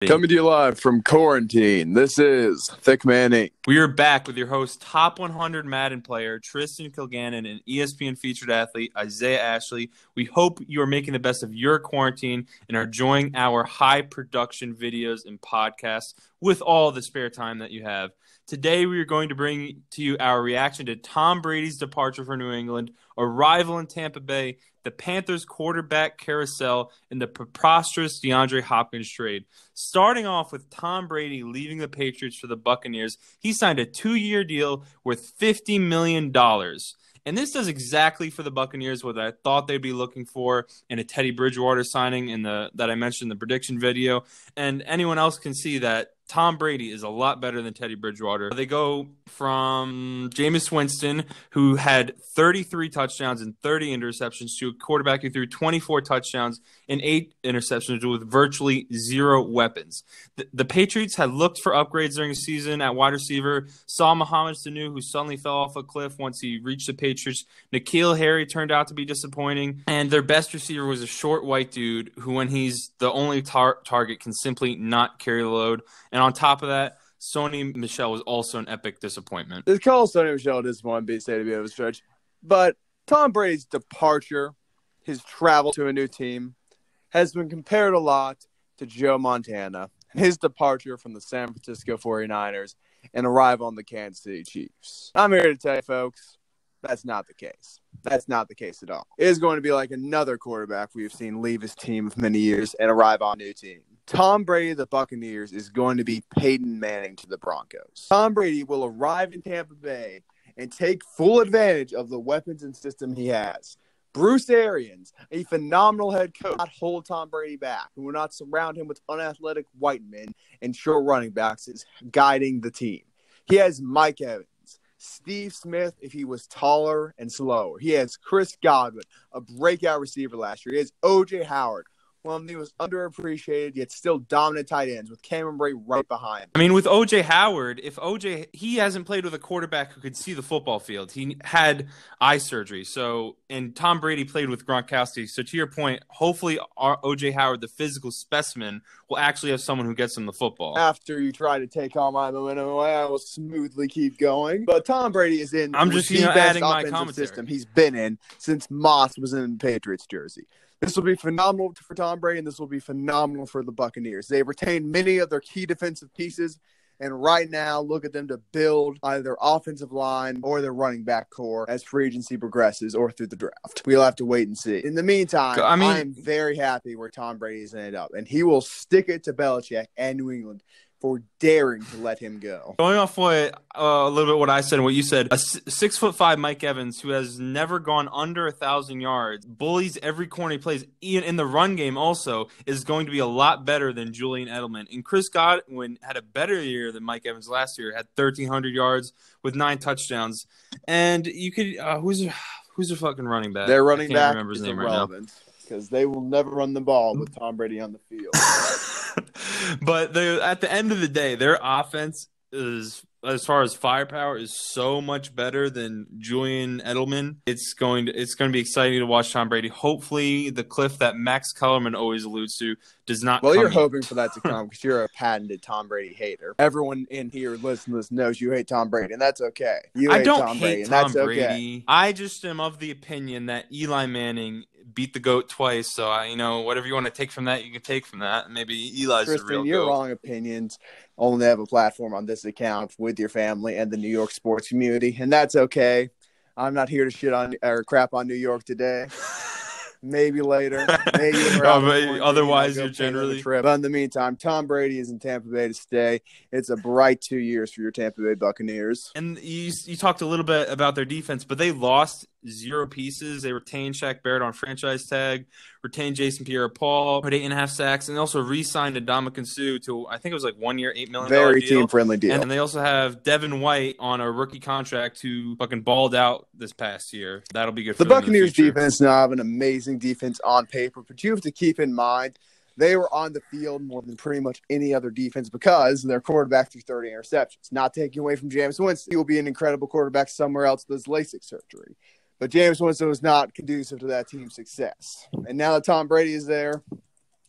Coming to you live from quarantine, this is Thick Man Inc. We are back with your host, top 100 Madden player, Tristan Kilgannon, and ESPN featured athlete, Isaiah Ashley. We hope you are making the best of your quarantine and are enjoying our high-production videos and podcasts with all the spare time that you have. Today, we are going to bring to you our reaction to Tom Brady's departure for New England, arrival in Tampa Bay, the Panthers quarterback carousel, and the preposterous Deandre Hopkins trade. Starting off with Tom Brady leaving the Patriots for the Buccaneers, he signed a 2-year deal worth $50 million. And this does exactly for the Buccaneers what I thought they'd be looking for in a Teddy Bridgewater signing that I mentioned in the prediction video. And anyone else can see that Tom Brady is a lot better than Teddy Bridgewater. They go from Jameis Winston, who had 33 touchdowns and 30 interceptions, to a quarterback who threw 24 touchdowns and 8 interceptions with virtually zero weapons. The Patriots had looked for upgrades during the season at wide receiver, saw Mohamed Sanu, who suddenly fell off a cliff once he reached the Patriots. N'Keal Harry turned out to be disappointing, and their best receiver was a short white dude who, when he's the only target, can simply not carry the load. And on top of that, Sony Michel was also an epic disappointment. It's called Sony Michel a disappointment, be a bit of a stretch. But Tom Brady's departure, his travel to a new team, has been compared a lot to Joe Montana, his departure from the San Francisco 49ers and arrival on the Kansas City Chiefs. I'm here to tell you, folks, that's not the case. That's not the case at all. It is going to be like another quarterback we've seen leave his team of many years and arrive on a new team. Tom Brady of the Buccaneers is going to be Peyton Manning to the Broncos. Tom Brady will arrive in Tampa Bay and take full advantage of the weapons and system he has. Bruce Arians, a phenomenal head coach, will not hold Tom Brady back and will not surround him with unathletic white men and short running backs is guiding the team. He has Mike Evans. Steve Smith, if he was taller and slower. He has Chris Godwin, a breakout receiver last year. He has O.J. Howard. Well, he was underappreciated, yet still dominant tight ends with Cameron Brate right behind him. I mean, with O.J. Howard, he hasn't played with a quarterback who could see the football field. He had eye surgery. And Tom Brady played with Gronkowski. So to your point, hopefully O.J. Howard, the physical specimen, will actually have someone who gets him the football. After you try to take all my momentum away, I will smoothly keep going. But Tom Brady is in I'm just the best adding my offensive commentary system he's been in since Moss was in the Patriots jersey. This will be phenomenal for Tom Brady, and this will be phenomenal for the Buccaneers. They've retained many of their key defensive pieces, and right now, look at them to build either their offensive line or their running back core as free agency progresses or through the draft. We'll have to wait and see. In the meantime, I am very happy where Tom Brady's ended up, and he will stick it to Belichick and New England for daring to let him go. Going off a little bit what I said and what you said, a 6'5" Mike Evans who has never gone under 1,000 yards, bullies every corner he plays, even in the run game also, is going to be a lot better than Julian Edelman. And Chris Godwin had a better year than Mike Evans last year, had 1,300 yards with 9 touchdowns. And you could who's the fucking running back? Their running back remember his is name irrelevant because they will never run the ball with Tom Brady on the field. But at the end of the day, their offense is, as far as firepower, is so much better than Julian Edelman. It's going to be exciting to watch Tom Brady. Hopefully, the cliff that Max Kellerman always alludes to does not. Well, you're hoping for that to come because you're a patented Tom Brady hater. Everyone in here listening to this knows you hate Tom Brady, and that's okay. I don't hate Tom Brady. I just am of the opinion that Eli Manning beat the GOAT twice, so whatever you want to take from that, you can take from that. Maybe Eli's the real GOAT. Your wrong opinions only have a platform on this account with your family and the New York sports community, and that's okay. I'm not here to shit on or crap on New York today. Maybe later. Maybe otherwise, you're generally. But in the meantime, Tom Brady is in Tampa Bay to stay. It's a bright 2 years for your Tampa Bay Buccaneers. And you talked a little bit about their defense, but they lost 0 pieces. They retained Shaq Barrett on franchise tag, retained Jason Pierre-Paul, had 8.5 sacks, and also re-signed Ndamukong Suh to, I think it was like 1 year, $8 million very deal. team-friendly deal. And they also have Devin White on a rookie contract who fucking balled out this past year. That'll be good for the them Buccaneers in the future. Defense now have an amazing defense on paper, but you have to keep in mind they were on the field more than pretty much any other defense because their quarterback threw 30 interceptions. Not taking away from Jameis Winston. He will be an incredible quarterback somewhere else with his LASIK surgery. But Jameis Winston was not conducive to that team's success. And now that Tom Brady is there,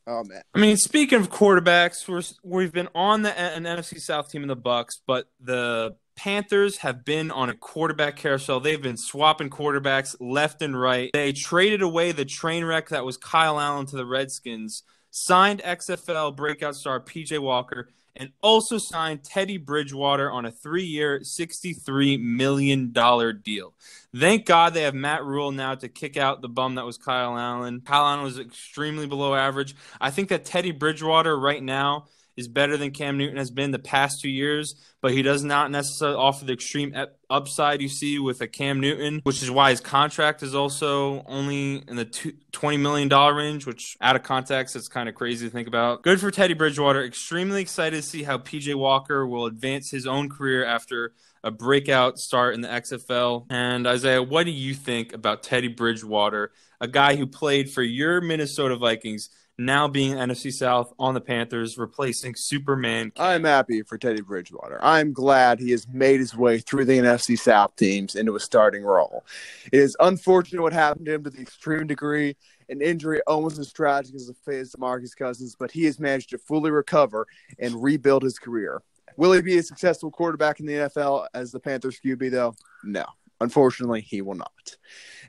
Oh, man. I mean, speaking of quarterbacks, we've been on an NFC South team in the Bucks, but the Panthers have been on a quarterback carousel. They've been swapping quarterbacks left and right. They traded away the train wreck that was Kyle Allen to the Redskins, signed XFL breakout star PJ Walker, and also signed Teddy Bridgewater on a 3-year, $63 million deal. Thank God they have Matt Rule now to kick out the bum that was Kyle Allen. Kyle Allen was extremely below average. I think that Teddy Bridgewater right now is better than Cam Newton has been the past 2 years, but he does not necessarily offer the extreme upside you see with a Cam Newton, which is why his contract is also only in the $20 million range, which out of context, it's kind of crazy to think about. Good for Teddy Bridgewater. Extremely excited to see how PJ Walker will advance his own career after a breakout start in the XFL. And Isaiah, what do you think about Teddy Bridgewater, a guy who played for your Minnesota Vikings, now being NFC South on the Panthers, replacing Superman Cam? I'm happy for Teddy Bridgewater. I'm glad he has made his way through the NFC South teams into a starting role. It is unfortunate what happened to him to the extreme degree. An injury almost as tragic as the fate of Marcus Cousins, but he has managed to fully recover and rebuild his career. Will he be a successful quarterback in the NFL as the Panthers QB, though? No. Unfortunately, he will not.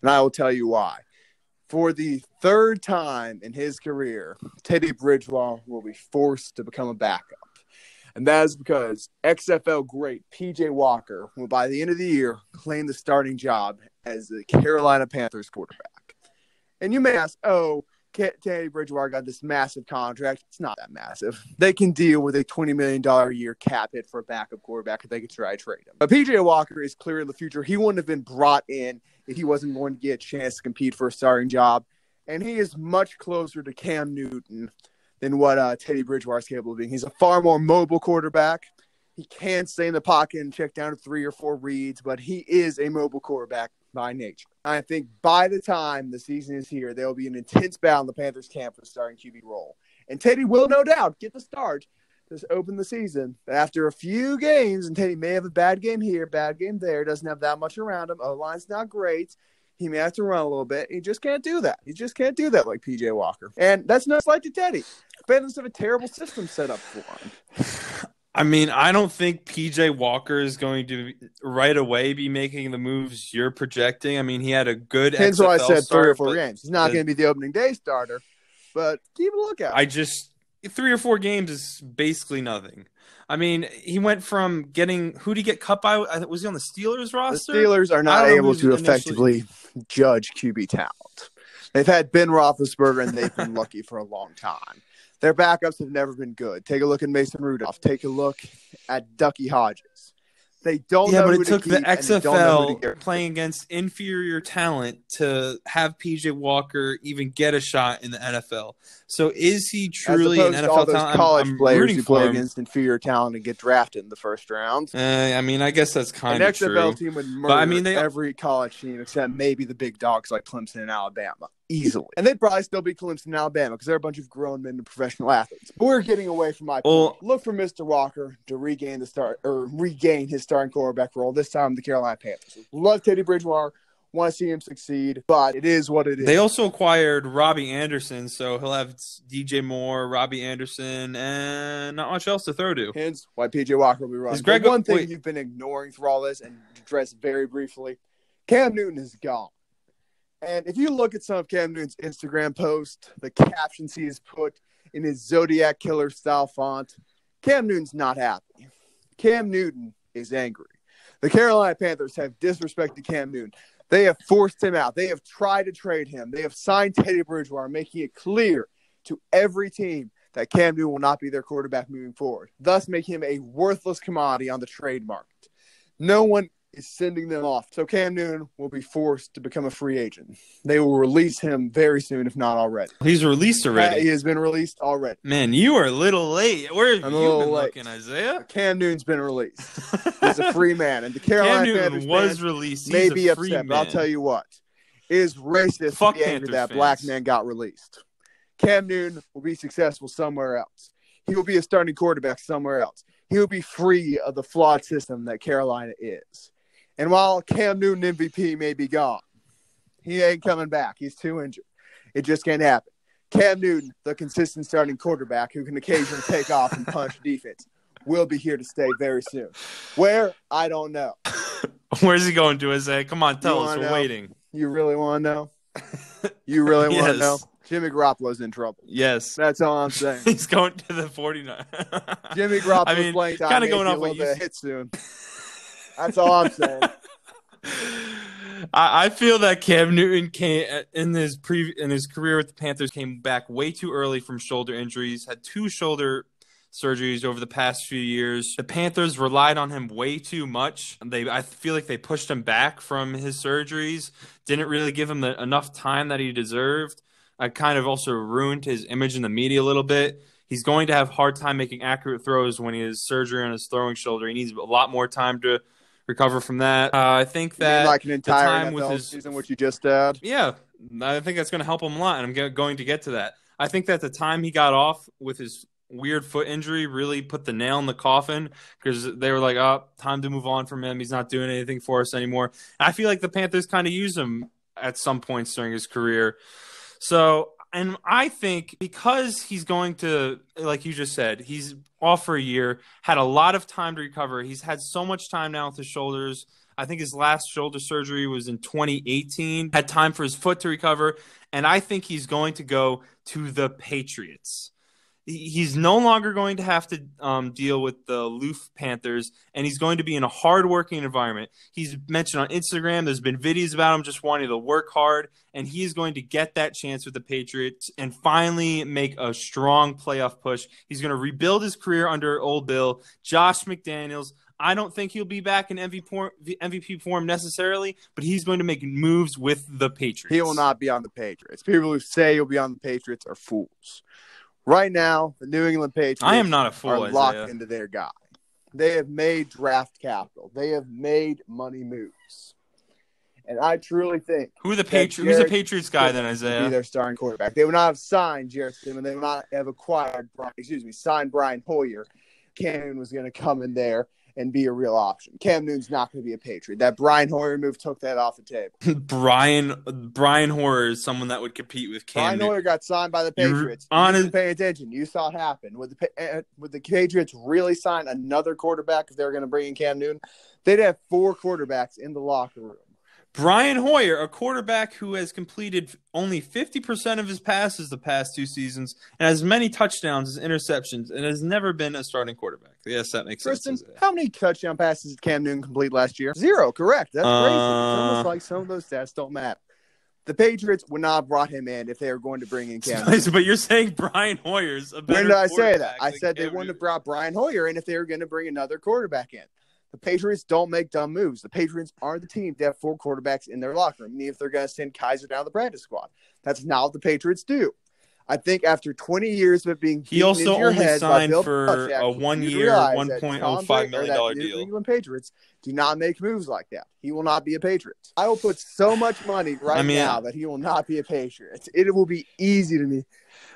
And I will tell you why. For the third time in his career, Teddy Bridgewater will be forced to become a backup. And that is because XFL great P.J. Walker will, by the end of the year, claim the starting job as the Carolina Panthers quarterback. And you may ask, Teddy Bridgewater got this massive contract. It's not that massive. They can deal with a $20 million a year cap hit for a backup quarterback if they could try to trade him. But P.J. Walker is clearly the future. He wouldn't have been brought in if he wasn't going to get a chance to compete for a starting job. And he is much closer to Cam Newton than what Teddy Bridgewater is capable of being. He's a far more mobile quarterback. He can stay in the pocket and check down to 3 or 4 reads, but he is a mobile quarterback by nature. I think by the time the season is here, there will be an intense battle in the Panthers camp for the starting QB role. And Teddy will no doubt get the start to open the season. But after a few games, and Teddy may have a bad game here, bad game there, doesn't have that much around him. O-line's not great. He may have to run a little bit. He just can't do that. He just can't do that like P.J. Walker. And that's no slight to Teddy. Panthers have a terrible system set up for him. I mean, I don't think P.J. Walker is going to right away be making the moves you're projecting. I mean, he had a good Hence XFL why I said start, 3 or 4 games. He's not going to be the opening day starter, but keep a lookout. 3 or 4 games is basically nothing. I mean, he went from who'd he get cut by? Was he on the Steelers roster? The Steelers are not able to effectively judge QB talent. They've had Ben Roethlisberger, and they've been lucky for a long time. Their backups have never been good. Take a look at Mason Rudolph. Take a look at Ducky Hodges. They don't know who to keep. Yeah, but it took the XFL playing against inferior talent to have P.J. Walker even get a shot in the NFL. So is he truly an NFL all those talent? college players who play against inferior talent and get drafted in the first round. I mean, I guess that's kind of true. An XFL team would murder every college team except maybe the big dogs like Clemson and Alabama. Easily. And they'd probably still be Clemson and Alabama because they're a bunch of grown men and professional athletes. But we're getting away from my point. Look for Mr. Walker to regain his starting quarterback role, this time the Carolina Panthers. Love Teddy Bridgewater. Want to see him succeed, but it is what it is. They also acquired Robbie Anderson, so he'll have DJ Moore, Robbie Anderson, and not much else to throw to. Hence why P.J. Walker will be running. One thing you've been ignoring through all this, and address very briefly, Cam Newton is gone. And if you look at some of Cam Newton's Instagram posts, the captions he has put in his Zodiac Killer style font, Cam Newton's not happy. Cam Newton is angry. The Carolina Panthers have disrespected Cam Newton. They have forced him out. They have tried to trade him. They have signed Teddy Bridgewater, making it clear to every team that Cam Newton will not be their quarterback moving forward, thus making him a worthless commodity on the trade market. No one is sending them off. So Cam Newton will be forced to become a free agent. They will release him very soon, if not already. He's released already. He has been released already. Man, you are a little late. Where have you been looking, Isaiah? Cam Newton's been released. He's a free man. And the Carolina Panthers was released. May be upset, but I'll tell you what. It is racist to be angry that black man got released. Cam Newton will be successful somewhere else. He will be a starting quarterback somewhere else. He will be free of the flawed system that Carolina is. And while Cam Newton MVP may be gone, he ain't coming back. He's too injured. It just can't happen. Cam Newton, the consistent starting quarterback who can occasionally take off and punch defense, will be here to stay very soon. Where? I don't know. Where's he going to, Isaiah? Come on, tell us. We're know? waiting. You really want to know? You really want to know? Yes. Jimmy Garoppolo's in trouble. Yes. That's all I'm saying. He's going to the 49. Jimmy Garoppolo's playing time. Kind of going off a what little you bit of hit soon. That's all I'm saying. I feel that Cam Newton in his career with the Panthers came back way too early from shoulder injuries, had 2 shoulder surgeries over the past few years. The Panthers relied on him way too much. I feel like they pushed him back from his surgeries, didn't really give him enough time that he deserved. I kind of also ruined his image in the media a little bit. He's going to have a hard time making accurate throws when he has surgery on his throwing shoulder. He needs a lot more time to recover from that. I think that like an entire time NFL with his season, which you just had. Yeah, I think that's going to help him a lot, and I'm going to get to that. I think that the time he got off with his weird foot injury really put the nail in the coffin because they were like, oh, time to move on from him. He's not doing anything for us anymore. And I feel like the Panthers kind of use him at some points during his career. So, and I think because he's going to, like you just said, he's off for a year, had a lot of time to recover. He's had so much time now with his shoulders. I think his last shoulder surgery was in 2018. Had time for his foot to recover. And I think he's going to go to the Patriots. He's no longer going to have to deal with the aloof Panthers, and he's going to be in a hard-working environment. He's mentioned on Instagram, there's been videos about him just wanting to work hard, and he is going to get that chance with the Patriots and finally make a strong playoff push. He's going to rebuild his career under old Bill. Josh McDaniels, I don't think he'll be back in MVP form necessarily, but he's going to make moves with the Patriots. He will not be on the Patriots. People who say he'll be on the Patriots are fools. Right now, the New England Patriots I am not a fool, are locked into their guy. They have made draft capital. They have made money moves. And I truly think who's the Patriots guy then, Isaiah? Be their starting quarterback. They would not have signed Jarrett Stidham. They would not have signed Brian Hoyer. Cam Newton was going to come in there and be a real option. Cam Newton's not going to be a Patriot. That Brian Hoyer move took that off the table. Brian Hoyer is someone that would compete with Cam Newton. Brian Hoyer got signed by the Patriots. You didn't pay attention. You saw it happen. Would the Patriots really sign another quarterback if they were going to bring in Cam Newton? They'd have 4 quarterbacks in the locker room. Brian Hoyer, a quarterback who has completed only 50% of his passes the past 2 seasons and has many touchdowns as interceptions and has never been a starting quarterback. Yes, that makes sense. How many touchdown passes did Cam Newton complete last year? 0, correct. That's crazy. It's almost like some of those stats don't matter. The Patriots would not have brought him in if they were going to bring in Cam Newton. But you're saying Brian Hoyer's a better quarterback. When did I say that? I said they wouldn't have brought Brian Hoyer in if they were going to bring another quarterback in. The Patriots don't make dumb moves. The Patriots are the team to have 4 quarterbacks in their locker room, even if they're going to send Kaiser down to the practice squad. That's not what the Patriots do. I think after 20 years of it being he also into your only head signed by Bill for Belichick, a 1-year, $1.05 million deal. New England Patriots do not make moves like that. He will not be a Patriot. I will put so much money now that he will not be a Patriot. It will be easy to me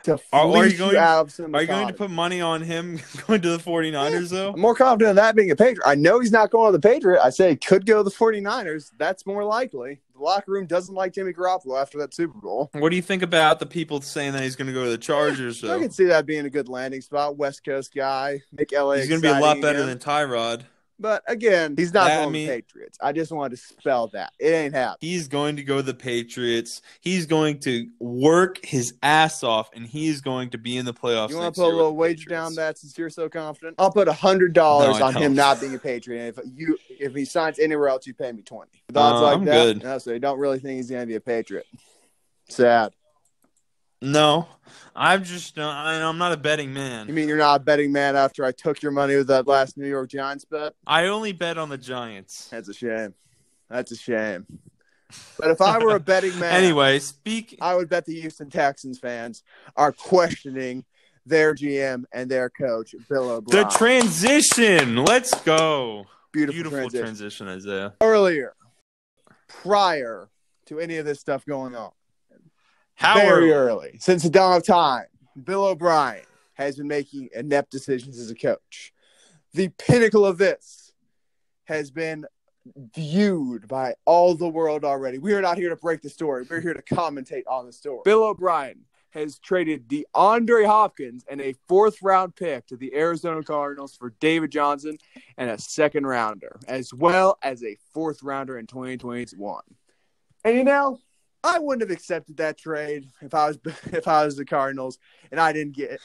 to fleece you out of some. Are you going to put money on him going to the 49ers, though? I'm more confident in that being a Patriot. I know he's not going to the Patriot. I say he could go to the 49ers. That's more likely. The locker room doesn't like Jimmy Garoppolo after that Super Bowl. What do you think about the people saying that he's going to go to the Chargers, though? I can see that being a good landing spot. West Coast guy. Make LA He's going to be a lot better than Tyrod. But, again, he's not going to the Patriots. I just wanted to spell that. It ain't happening. He's going to go to the Patriots. He's going to work his ass off, and he's going to be in the playoffs. You want to put a little wager down that since you're so confident? I'll put $100 on him not being a Patriot. And if he signs anywhere else, you pay me $20. With odds like I'm that, good. No, so you don't really think he's going to be a Patriot. Sad. No, I'm not a betting man. You mean you're not a betting man after I took your money with that last New York Giants bet? I only bet on the Giants. That's a shame. But if I were a betting man, I would bet the Houston Texans fans are questioning their GM and their coach, Bill O'Brien. The transition. Let's go. Beautiful transition, Isaiah. Prior to any of this stuff going on. Very early. Since the dawn of time, Bill O'Brien has been making inept decisions as a coach. The pinnacle of this has been viewed by all the world already. We are not here to break the story. We're here to commentate on the story. Bill O'Brien has traded DeAndre Hopkins and a 4th-round pick to the Arizona Cardinals for David Johnson and a 2nd-rounder, as well as a 4th-rounder in 2021. And I wouldn't have accepted that trade if I was the Cardinals and I didn't get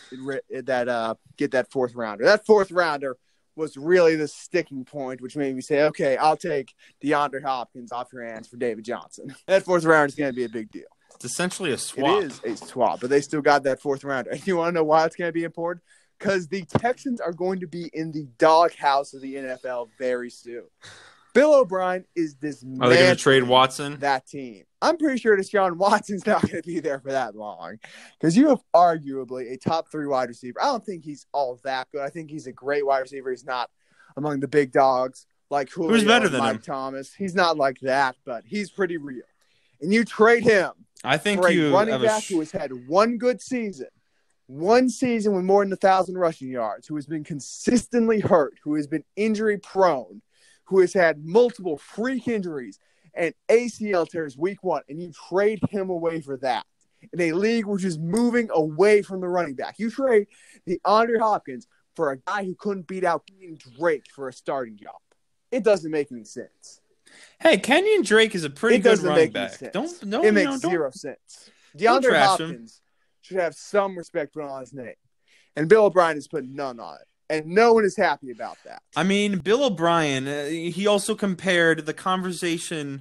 that 4th-rounder. That 4th-rounder was really the sticking point, which made me say, okay, I'll take DeAndre Hopkins off your hands for David Johnson. That 4th-rounder is going to be a big deal. It's essentially a swap. It is a swap, but they still got that 4th-rounder. And you want to know why it's going to be important? Because the Texans are going to be in the doghouse of the NFL very soon. Bill O'Brien is dismantling Are they going to trade Watson? That team. I'm pretty sure Deshaun Watson's not going to be there for that long because you have arguably a top 3 wide receiver. I don't think he's all that good. I think he's a great wide receiver. He's not among the big dogs like Julio. Who's better than Mike him? Thomas. He's not like that, but he's pretty real. And you trade him I think for you a running back who has had one good season, one season with more than 1,000 rushing yards, who has been consistently hurt, who has been injury prone, who has had multiple freak injuries and ACL tears week 1, and you trade him away for that in a league which is moving away from the running back. You trade DeAndre Hopkins for a guy who couldn't beat out Kenyon Drake for a starting job. It doesn't make any sense. Hey, Kenyon Drake is a pretty good running back. It makes zero sense. DeAndre Hopkins should have some respect put on his name, and Bill O'Brien has put none on it. And no one is happy about that. I mean, Bill O'Brien, he also compared the conversation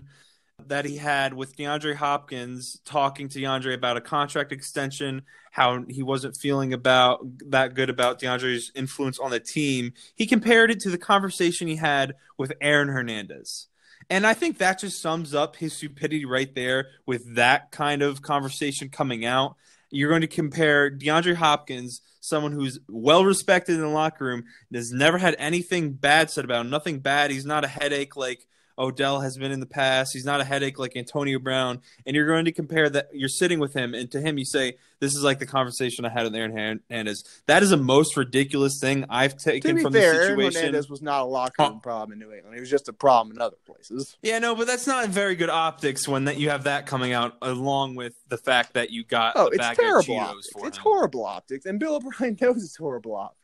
that he had with DeAndre Hopkins, talking to DeAndre about a contract extension, how he wasn't feeling that good about DeAndre's influence on the team. He compared it to the conversation he had with Aaron Hernandez. And I think that just sums up his stupidity right there with that kind of conversation coming out. You're going to compare DeAndre Hopkins, someone who's well-respected in the locker room, has never had anything bad said about him, nothing bad. He's not a headache like Odell has been in the past. He's not a headache like Antonio Brown. And you're going to compare that. You're sitting with him, and to him you say, this is like the conversation I had with Aaron Hernandez. That is the most ridiculous thing I've taken from this situation. Aaron Hernandez was not a locker room problem in New England. He was just a problem in other places. Yeah, no, but that's not very good optics when you have that coming out along with the fact that you got a bag of Cheetos optics. for him. It's horrible optics, and Bill O'Brien knows it's horrible optics.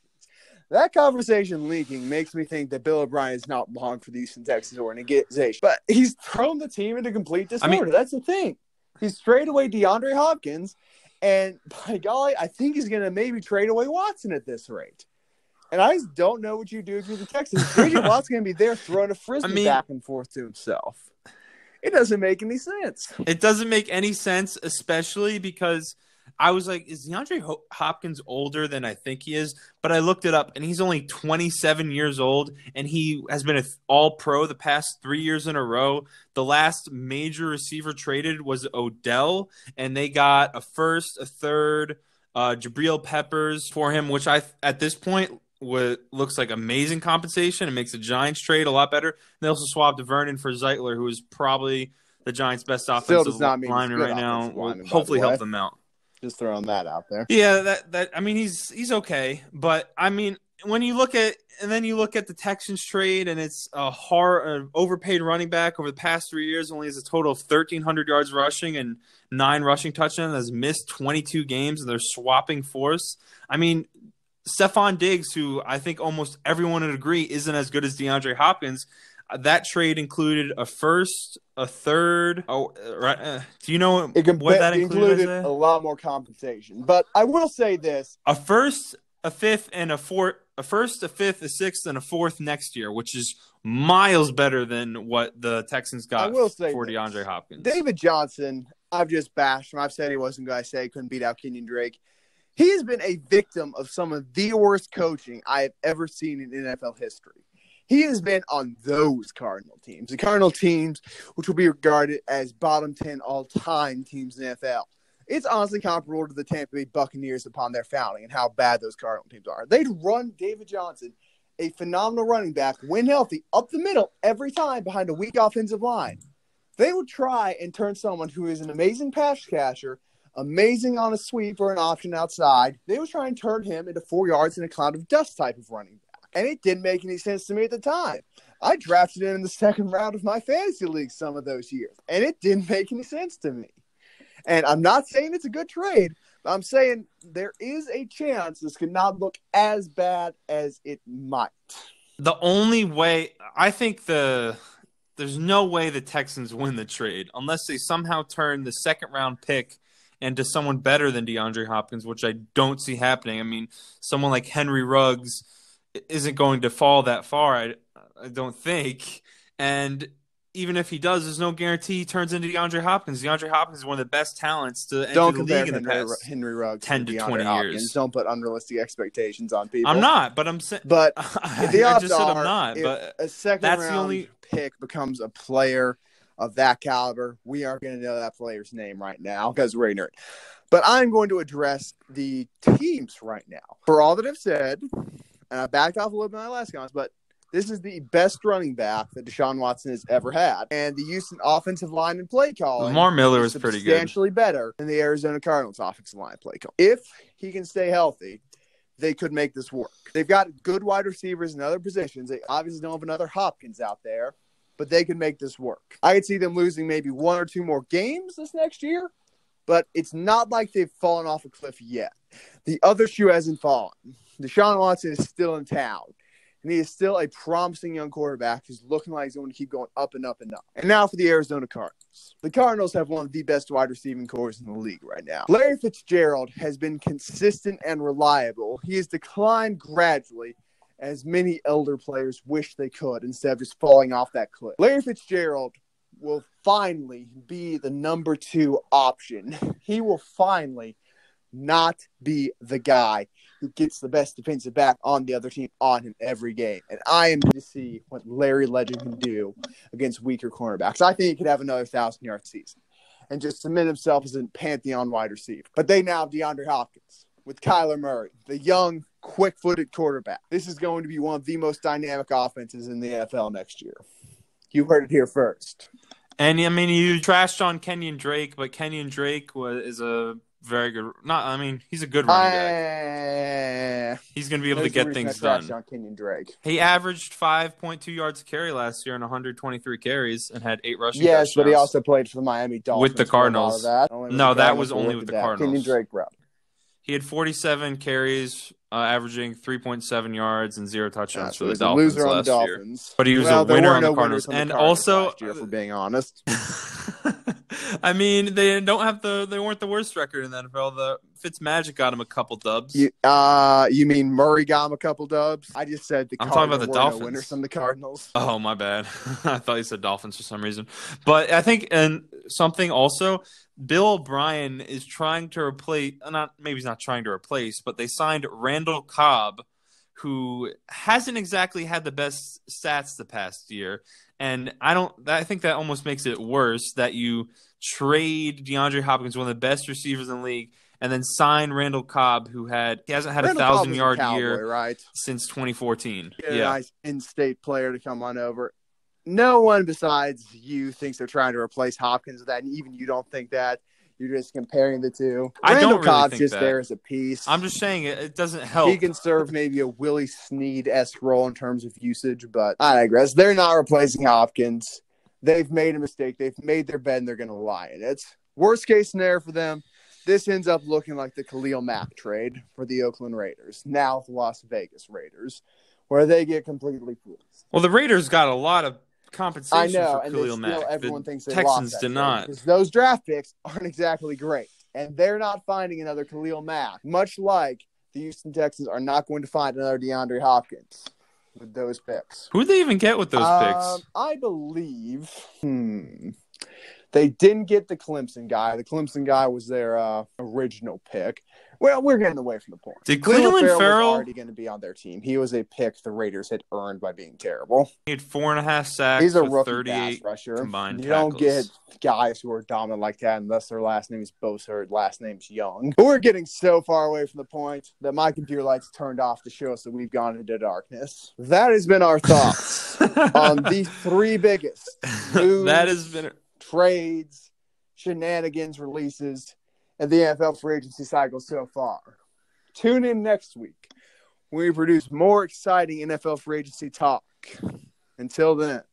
That conversation leaking makes me think that Bill O'Brien is not long for the Houston Texans organization. But he's thrown the team into complete disorder. That's the thing. He's traded away DeAndre Hopkins, and by golly, I think he's going to maybe trade away Watson at this rate. And I just don't know what you do if you're the Texans. Brady Watson's going to be there throwing a frisbee back and forth to himself. It doesn't make any sense. It doesn't make any sense, especially because I was like, is DeAndre Hopkins older than I think he is? But I looked it up, and he's only 27 years old, and he has been an all-pro the past 3 years in a row. The last major receiver traded was Odell, and they got a first, a third, Jabril Peppers for him, which at this point looks like amazing compensation. It makes the Giants trade a lot better. And they also swapped Vernon for Zeitler, who is probably the Giants' best offensive lineman right now. Will hopefully help them out. Just throwing that out there. Yeah, I mean, he's okay, but I mean, when you look at the Texans trade, and it's an overpaid running back over the past 3 years, only has a total of 1,300 yards rushing and 9 rushing touchdowns, has missed 22 games, and they're swapping force. I mean, Stephon Diggs, who I think almost everyone would agree isn't as good as DeAndre Hopkins. That trade included a first, a third. Do you know what that included? A lot more compensation. But I will say this: a first, a fifth, and a fourth. A first, a fifth, a sixth, and a fourth next year, which is miles better than what the Texans got for DeAndre Hopkins. David Johnson, I've just bashed him. I've said he wasn't going to say he couldn't beat out Kenyon Drake. He has been a victim of some of the worst coaching I have ever seen in NFL history. He has been on those Cardinal teams, the Cardinal teams, which will be regarded as bottom 10 all-time teams in the NFL. It's honestly comparable to the Tampa Bay Buccaneers upon their founding and how bad those Cardinal teams are. They'd run David Johnson, a phenomenal running back, when healthy, up the middle every time behind a weak offensive line. They would try and turn someone who is an amazing pass catcher, amazing on a sweep or an option outside, they would try and turn him into 4 yards in a cloud of dust type of running back. And it didn't make any sense to me at the time. I drafted him in the second round of my fantasy league some of those years, and it didn't make any sense to me. And I'm not saying it's a good trade, I'm saying there is a chance this could not look as bad as it might. The only way I think there's no way the Texans win the trade unless they somehow turn the second round pick into someone better than DeAndre Hopkins, which I don't see happening. I mean, someone like Henry Ruggs isn't going to fall that far, I don't think. And even if he does, there's no guarantee he turns into DeAndre Hopkins. DeAndre Hopkins is one of the best talents to enter Don't the compare league in the past Henry Ruggs 10 to 20 Hopkins. years. Don't put unrealistic expectations on people. I'm not, but I'm saying. But the I odds just said are, I'm not. if But a second that's round the only pick becomes a player of that caliber, we aren't going to know that player's name right now because we're ignorant. But I'm going to address the teams right now. For all that I've said, and I backed off a little bit in my last comments, but this is the best running back that Deshaun Watson has ever had. And the Houston offensive line and play calling Lamar Miller is is pretty good. substantially better than the Arizona Cardinals offensive line play calling. If he can stay healthy, they could make this work. They've got good wide receivers in other positions. They obviously don't have another Hopkins out there, but they can make this work. I could see them losing maybe one or two more games this next year, but it's not like they've fallen off a cliff yet. The other shoe hasn't fallen. Deshaun Watson is still in town. And he is still a promising young quarterback who's looking like he's going to keep going up and up and up. And now for the Arizona Cardinals. The Cardinals have one of the best wide receiving corps in the league right now. Larry Fitzgerald has been consistent and reliable. He has declined gradually, as many elder players wish they could, instead of just falling off that cliff. Larry Fitzgerald will finally be the number 2 option. He will finally not be the guy who gets the best defensive back on the other team on him every game. And I am going to see what Larry Legend can do against weaker cornerbacks. I think he could have another 1,000-yard season and just cement himself as a pantheon wide receiver. But they now have DeAndre Hopkins with Kyler Murray, the young, quick-footed quarterback. This is going to be one of the most dynamic offenses in the NFL next year. You heard it here first. And, I mean, you trashed on Kenyon Drake, but Kenyon Drake is a very good. He's a good running back. He's going to be able to get things done. On Kenyon Drake. He averaged 5.2 yards a carry last year in 123 carries and had 8 rushing touchdowns. Yes, but he also played for the Miami Dolphins with the Cardinals. That was only with the Cardinals. Kenyon Drake, bro. He had 47 carries, averaging 3.7 yards and 0 touchdowns for the Dolphins last year. But he was a winner on the Cardinals. And also, last year, for being honest. I mean, they weren't the worst record in the NFL. The Fitzmagic got him a couple dubs. You mean Murray got him a couple dubs? I just said I'm talking about the Dolphins. No winners from the Cardinals. Oh, my bad. I thought you said Dolphins for some reason. But I think, and something also, Bill O'Brien is trying to replace, maybe he's not trying to replace, but they signed Randall Cobb, who hasn't exactly had the best stats the past year. And I think that almost makes it worse that you trade DeAndre Hopkins, one of the best receivers in the league, and then sign Randall Cobb, he hasn't had a 1,000-yard year right? since 2014. A nice in-state player to come on over. No one besides you thinks they're trying to replace Hopkins with that, and even you don't think that. You're just comparing the two. Randall Cobb's just there as a piece. I'm just saying it doesn't help. He can serve maybe a Willie Snead-esque role in terms of usage, but I digress. They're not replacing Hopkins. They've made a mistake. They've made their bed, and they're going to lie in it. Worst case scenario for them, this ends up looking like the Khalil Mack trade for the Oakland Raiders, now the Las Vegas Raiders, where they get completely fooled. Well, the Raiders got a lot of compensation for Khalil Mack. Everyone thinks they Texans lost did not. Because those draft picks aren't exactly great. And they're not finding another Khalil Mack, much like the Houston Texans are not going to find another DeAndre Hopkins with those picks. Who did they even get with those picks? I believe they didn't get the Clemson guy. The Clemson guy was their original pick. Well, we're getting away from the point. Did Cleveland Farrell was already going to be on their team? He was a pick the Raiders had earned by being terrible. He had 4.5 sacks. He's a with rookie 38 pass rusher. Combined you tackles. Don't get guys who are dominant like that unless their last name is Bosa, last name's Young. But we're getting so far away from the point that my computer lights turned off to show us that we've gone into darkness. That has been our thoughts on the 3 biggest moves, trades, shenanigans, releases, and the NFL free agency cycle so far. Tune in next week when we produce more exciting NFL free agency talk. Until then.